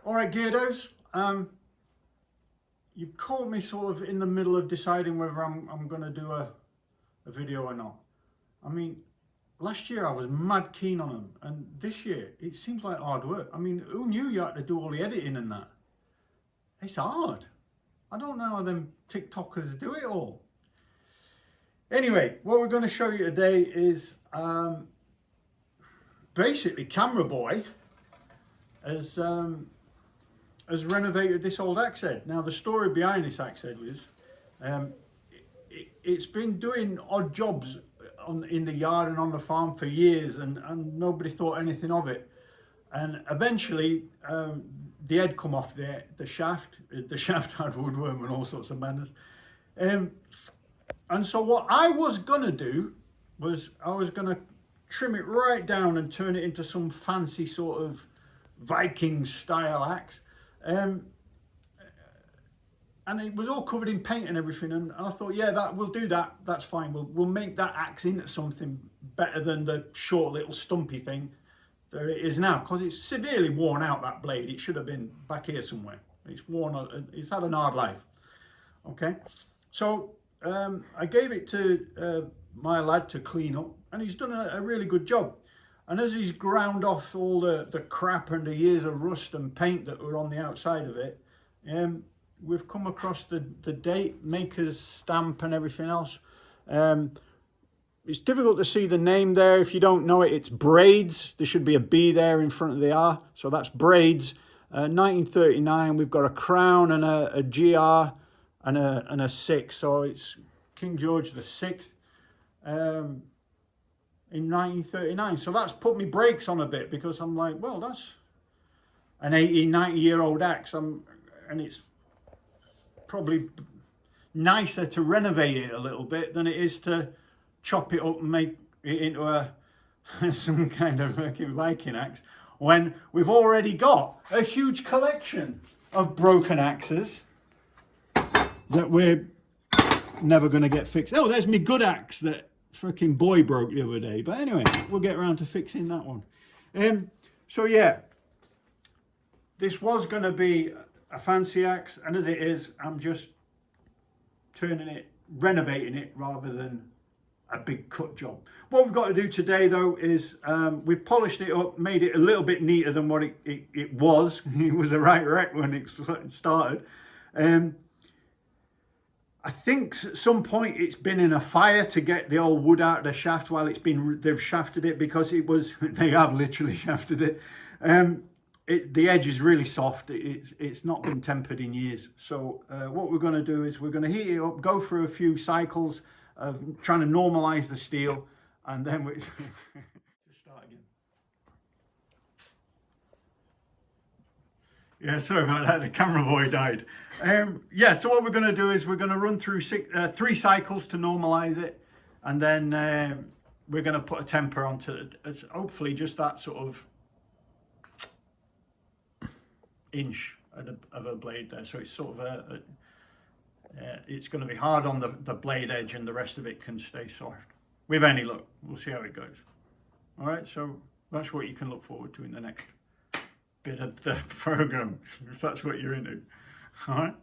Alright, Geardos, you've caught me sort of in the middle of deciding whether I'm going to do a video or not. I mean, last year I was mad keen on them, and this year it seems like hard work. I mean, who knew you had to do all the editing and that? It's hard. I don't know how them TikTokers do it all. Anyway, what we're going to show you today is basically Camera Boy has renovated this old axe head. Now the story behind this axe head was it's been doing odd jobs in the yard and on the farm for years, and nobody thought anything of it. And eventually the head come off the shaft. The shaft had woodworm and all sorts of madness. And so what I was gonna do was I was gonna trim it right down and turn it into some fancy sort of Viking style axe. And it was all covered in paint and everything, and I thought, yeah, we'll do that, that's fine. We'll make that axe into something better than the short little stumpy thing that it is now, because it's severely worn out, that blade. It should have been back here somewhere. It's worn, it's had an hard life. Okay, so I gave it to my lad to clean up, and he's done a really good job. And as he's ground off all the crap and the years of rust and paint that were on the outside of it, we've come across the date, maker's stamp and everything else. It's difficult to see the name there. If you don't know it, it's Braids. There should be a B there in front of the R. So that's Braids. 1939, we've got a crown and a GR and a 6. So it's King George the 6th. In 1939, so that's put me brakes on a bit, because I'm like, well, that's an 90-year-old axe, and it's probably nicer to renovate it a little bit than it is to chop it up and make it into some kind of Viking axe, when we've already got a huge collection of broken axes that we're never going to get fixed. Oh, there's my good axe that freaking boy broke the other day, but anyway, we'll get around to fixing that one. So yeah, this was going to be a fancy axe, and as it is, I'm just renovating it rather than a big cut job. What we've got to do today though is we've polished it up, made it a little bit neater than what it was. It was a right wreck when it started. I think at some point it's been in a fire to get the old wood out of the shaft while they've shafted it, because they have literally shafted it. The edge is really soft. It's not been tempered in years. So what we're going to do is we're going to heat it up, go through a few cycles of trying to normalize the steel, and then we just start again. Yeah, sorry about that, the camera boy died. Yeah, so what we're going to do is we're going to run through 3 cycles to normalize it, and then we're going to put a temper onto it. It's hopefully just that sort of inch of a blade there, so it's sort of it's going to be hard on the blade edge, and the rest of it can stay soft. With any luck, we'll see how it goes. All right, so that's what you can look forward to in the next bit of the program, if that's what you're into. All right.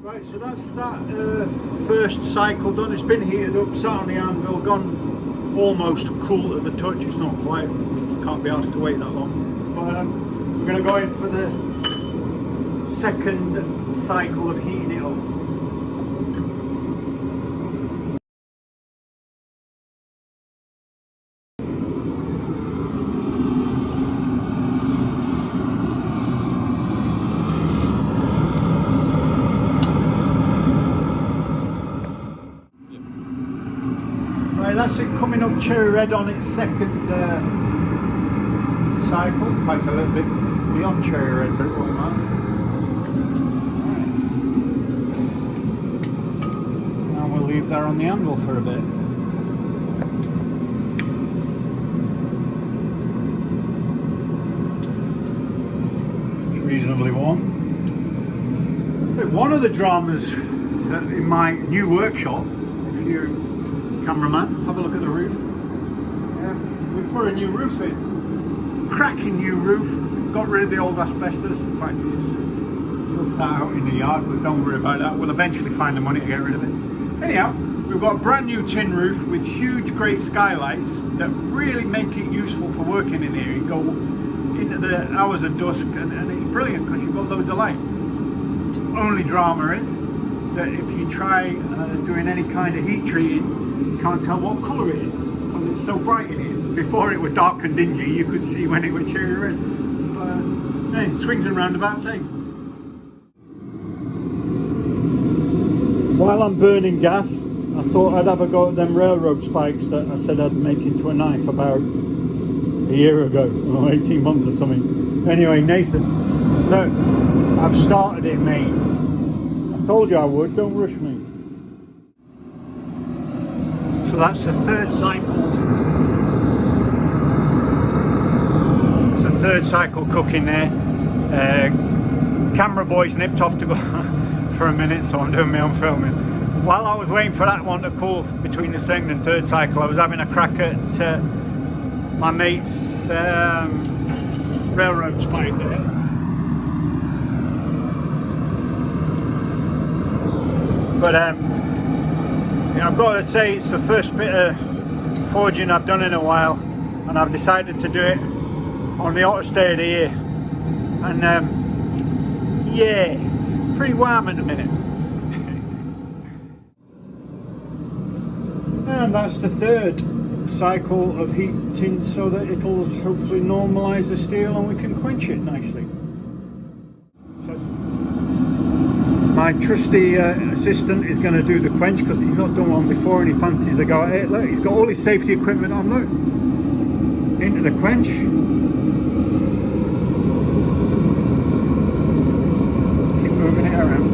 Right, so that's that first cycle done. It's been heated up, sat on the anvil, gone almost cool at the touch. It's not quite, can't be asked to wait that long. But we're going to go in for the second cycle of heating it up. Right, that's it coming up cherry red on its second cycle. In fact, it's a little bit beyond cherry red, but it won't matter. Right. Now we'll leave that on the anvil for a bit. One of the dramas in my new workshop, if you cameraman, have a look at the roof. We put a new roof in, cracking new roof, got rid of the old asbestos. In fact, it's still sat out in the yard, but don't worry about that. We'll eventually find the money to get rid of it. Anyhow, we've got a brand new tin roof with huge, great skylights that really make it useful for working in here. You go into the hours of dusk, and it's brilliant because you've got loads of light. Only drama is that if you try doing any kind of heat treating, you can't tell what colour it is because it's so bright in here. Before it was dark and dingy, you could see when it was cherry red. But hey, swings and roundabouts, eh? While I'm burning gas, I thought I'd have a go at them railroad spikes that I said I'd make into a knife about a year ago, or 18 months or something. Anyway, Nathan, look, I've started it, mate. I told you I would, don't rush me. So that's the third cycle. It's the third cycle cooking there. Camera boy's nipped off to go for a minute, so I'm doing my own filming. While I was waiting for that one to cool between the second and third cycle, I was having a crack at my mate's railroad spike there. But I've got to say it's the first bit of forging I've done in a while, and I've decided to do it on the hottest day of the year. And yeah, pretty warm at the minute. And that's the third cycle of heating, so that it'll hopefully normalise the steel and we can quench it nicely. So my trusty assistant is going to do the quench because he's not done one before and he fancies a go at it. Look, he's got all his safety equipment on, look. Into the quench. Keep moving it around.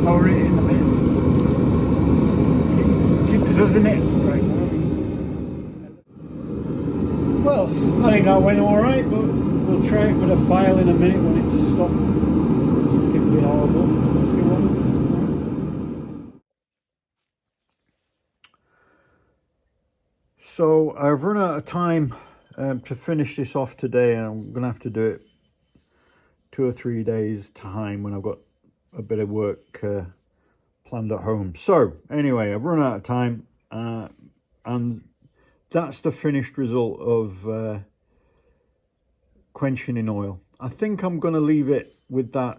Lower it in a bit. Doesn't it? Right. Well, I think that went alright, but we'll try it with a file in a minute when it's stopped. It can be horrible if you want. So I've run out of time to finish this off today, and I'm going to have to do it 2 or 3 days time when I've got a bit of work planned at home. So anyway, I've run out of time. And that's the finished result of quenching in oil. I think I'm going to leave it with that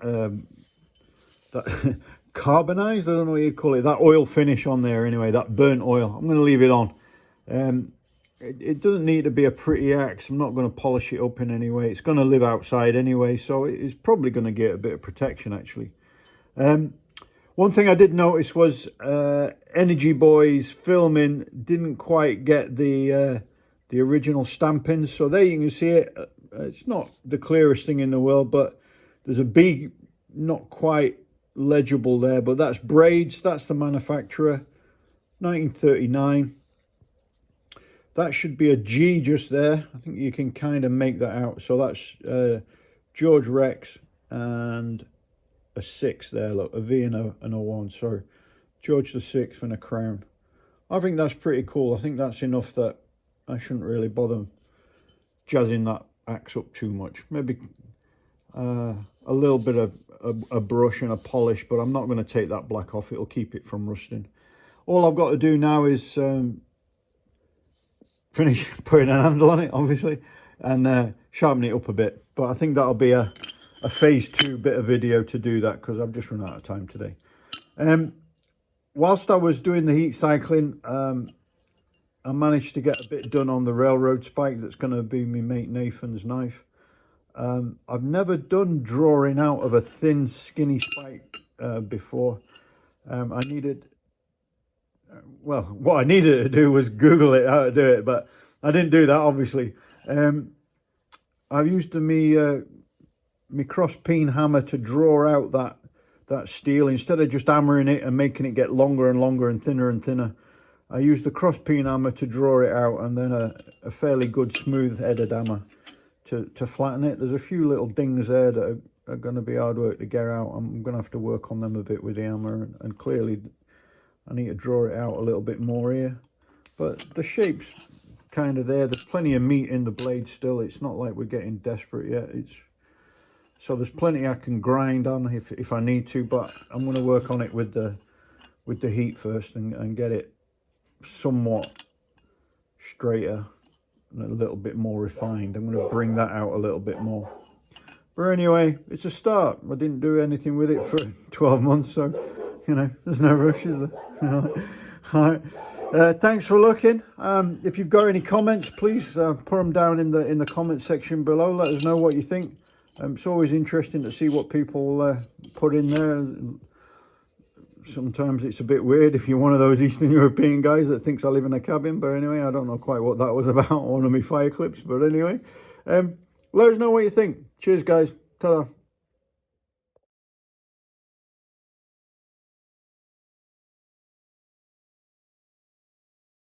that carbonized, I don't know what you'd call it, that oil finish on there anyway, that burnt oil. I'm going to leave it on. It doesn't need to be a pretty axe. I'm not going to polish it up in any way. It's going to live outside anyway, so it's probably going to get a bit of protection actually. One thing I did notice was Energy Boy's filming didn't quite get the original stamping. So there you can see it. It's not the clearest thing in the world, but there's a B not quite legible there. But that's Braids. That's the manufacturer. 1939. That should be a G just there. I think you can kind of make that out. So that's George Rex and a 6 there, look, a V and a 1, sorry. George the 6th and a crown. I think that's pretty cool. I think that's enough that I shouldn't really bother jazzing that axe up too much. Maybe a little bit of a brush and a polish, but I'm not going to take that black off. It'll keep it from rusting. All I've got to do now is finish putting a handle on it, obviously, and sharpen it up a bit. But I think that'll be a phase 2 bit of video to do that because I've just run out of time today. Whilst I was doing the heat cycling, I managed to get a bit done on the railroad spike that's going to be my mate Nathan's knife. I've never done drawing out of a thin skinny spike before. I needed, well, what I needed to do was Google it how to do it, but I didn't do that obviously. I've used my cross peen hammer to draw out that steel. Instead of just hammering it and making it get longer and longer and thinner, I used the cross peen hammer to draw it out, and then a fairly good smooth headed hammer to flatten it. There's a few little dings there that are going to be hard work to get out. I'm going to have to work on them a bit with the hammer, and clearly I need to draw it out a little bit more here. But the shape's kind of there. There's plenty of meat in the blade still. It's not like we're getting desperate yet. So there's plenty I can grind on if I need to, but I'm going to work on it with the heat first and get it somewhat straighter and a little bit more refined. I'm going to bring that out a little bit more. But anyway, it's a start. I didn't do anything with it for 12 months, so, you know, there's no rush, is there? All right. Thanks for looking. If you've got any comments, please put them down in the comment section below. Let us know what you think. It's always interesting to see what people put in there. Sometimes it's a bit weird if you're one of those Eastern European guys that thinks I live in a cabin. But anyway, I don't know quite what that was about, one of my fire clips. But anyway, let us know what you think. Cheers, guys. Ta-da.